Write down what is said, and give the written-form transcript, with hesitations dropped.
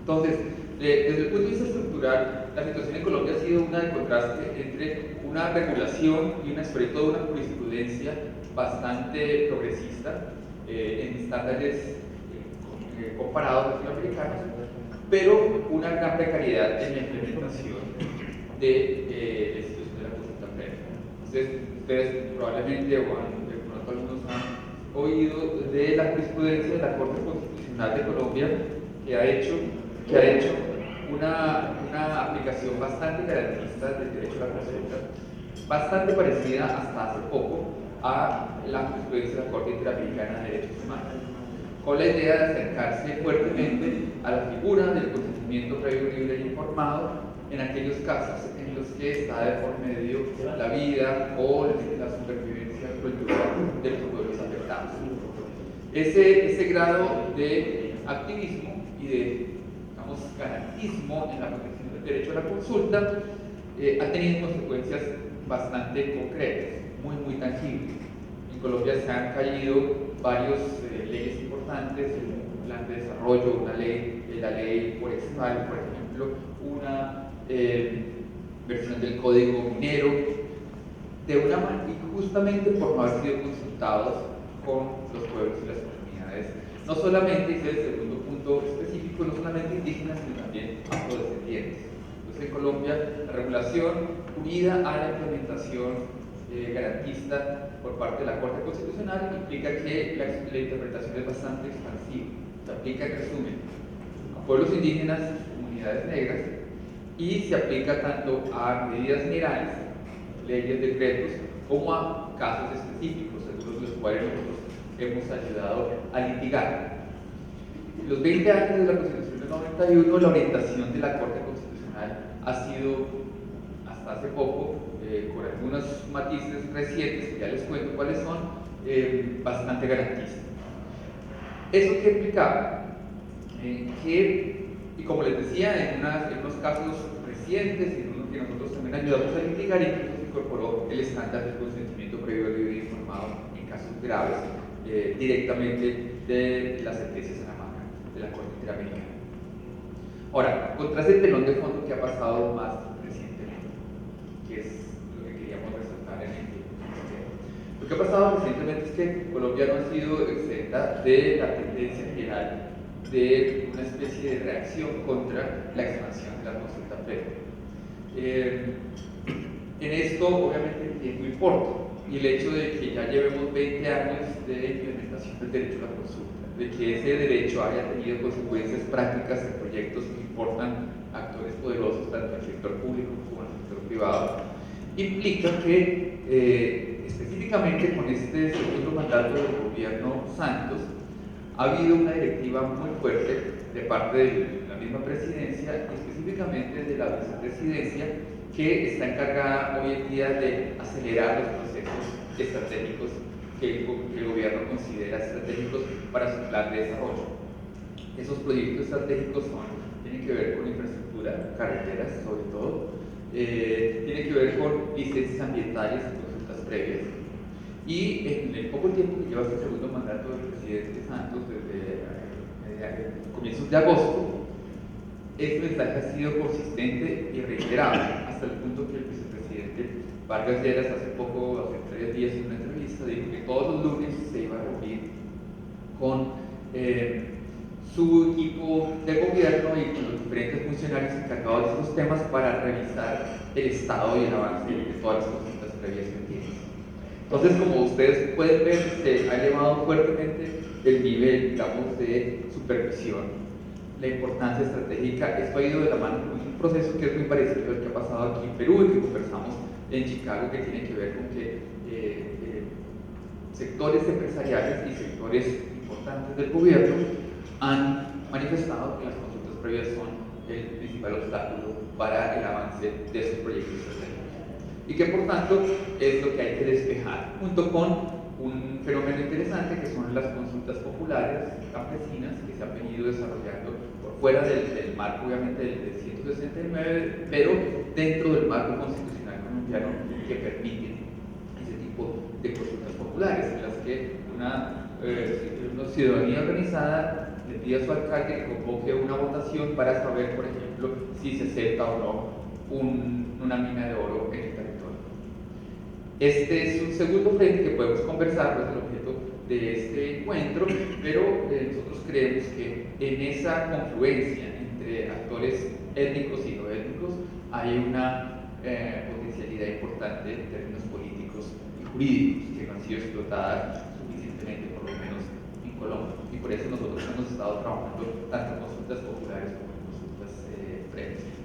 Entonces, desde el punto de vista estructural, la situación en Colombia ha sido una de contraste entre una regulación y sobre todo una jurisprudencia bastante progresista en estándares comparados latinoamericanos, pero una gran precariedad en la implementación de la institución de la consulta previa. Entonces, ustedes probablemente o de pronto algunos han oído de la jurisprudencia de la Corte Constitucional de Colombia que ha hecho una aplicación bastante garantista del derecho a la consulta, bastante parecida hasta hace poco a la jurisprudencia de la Corte Interamericana de Derechos Humanos, con la idea de acercarse fuertemente a la figura del consentimiento previo, libre e informado en aquellos casos en los que está de por medio la vida o la supervivencia cultural de los pueblos afectados. Ese grado de activismo y de, digamos, garantismo en la protección del derecho a la consulta ha tenido consecuencias bastante concretas, muy tangibles. En Colombia se han caído varias leyes importantes, el plan de desarrollo, la ley forestal, por ejemplo, una versión del código minero, y justamente por no haber sido consultados con los pueblos y las comunidades, no solamente, ese es el segundo punto específico, no solamente indígenas, sino también afrodescendientes. Entonces, en Colombia, la regulación unida a la implementación garantista por parte de la Corte Constitucional implica que la interpretación es bastante expansiva. Se aplica, en resumen, a pueblos indígenas, comunidades negras, y se aplica tanto a medidas generales, leyes, decretos, como a casos específicos, algunos de los cuales nosotros hemos ayudado a litigar. En los 20 años de la Constitución del 91, la orientación de la Corte Constitucional ha sido, hasta hace poco, con algunos matices recientes, que ya les cuento cuáles son, bastante garantista. ¿Eso qué implicaba? Y como les decía, en unos casos recientes, en unos que nosotros también ayudamos a litigar, incluso se incorporó el estándar del consentimiento previo, libre e informado en casos graves, directamente de la sentencia Salamanca de la Corte Interamericana. Ahora, contra ese telón de fondo que ha pasado más recientemente, que es lo que queríamos resaltar en el tiempo. Lo que ha pasado recientemente es que Colombia no ha sido exenta de la tendencia general de una especie de reacción contra la expansión de la consulta previa. En esto, obviamente, el tiempo importa, y el hecho de que ya llevemos 20 años de implementación del derecho a la consulta, de que ese derecho haya tenido consecuencias prácticas en proyectos que importan actores poderosos, tanto en el sector público como en el sector privado, implica que, específicamente con este segundo mandato del gobierno Santos, ha habido una directiva muy fuerte de parte de la misma presidencia, y específicamente de la vicepresidencia, que está encargada hoy en día de acelerar los procesos estratégicos que el gobierno considera estratégicos para su plan de desarrollo. Esos proyectos estratégicos tienen que ver con infraestructura, carreteras sobre todo, tienen que ver con licencias ambientales y consultas previas. Y en el poco tiempo que lleva este segundo mandato del presidente Santos, desde comienzos de agosto, este mensaje ha sido consistente y reiterado, hasta el punto que el vicepresidente Vargas Lleras hace 3 días en una entrevista, dijo que todos los lunes se iba a reunir con su equipo de gobierno y con los diferentes funcionarios encargados de estos temas para revisar el estado y el avance de todas las consultas previas pendientes. Entonces, como ustedes pueden ver, se ha elevado fuertemente el nivel, digamos, de supervisión, la importancia estratégica. Esto ha ido de la mano con un proceso que es muy parecido al que ha pasado aquí en Perú y que conversamos en Chicago, que tiene que ver con que sectores empresariales y sectores importantes del gobierno han manifestado que las consultas previas son el principal obstáculo para el avance de esos proyectos estratégicos, y que por tanto es lo que hay que despejar, junto con un fenómeno interesante que son las consultas populares campesinas, que se han venido desarrollando por fuera del marco, obviamente, del 169, pero dentro del marco constitucional colombiano, que permiten ese tipo de consultas populares, en las que una ciudadanía organizada le pide a su alcalde que convoque una votación para saber, por ejemplo, si se acepta o no una mina de oro en el territorio. Este es un segundo frente que podemos conversar, no es el objeto de este encuentro, pero nosotros creemos que en esa confluencia entre actores étnicos y no étnicos hay una potencialidad importante en términos políticos y jurídicos que no han sido explotadas suficientemente, por lo menos en Colombia. Y por eso nosotros hemos estado trabajando tanto en consultas populares como en consultas previas.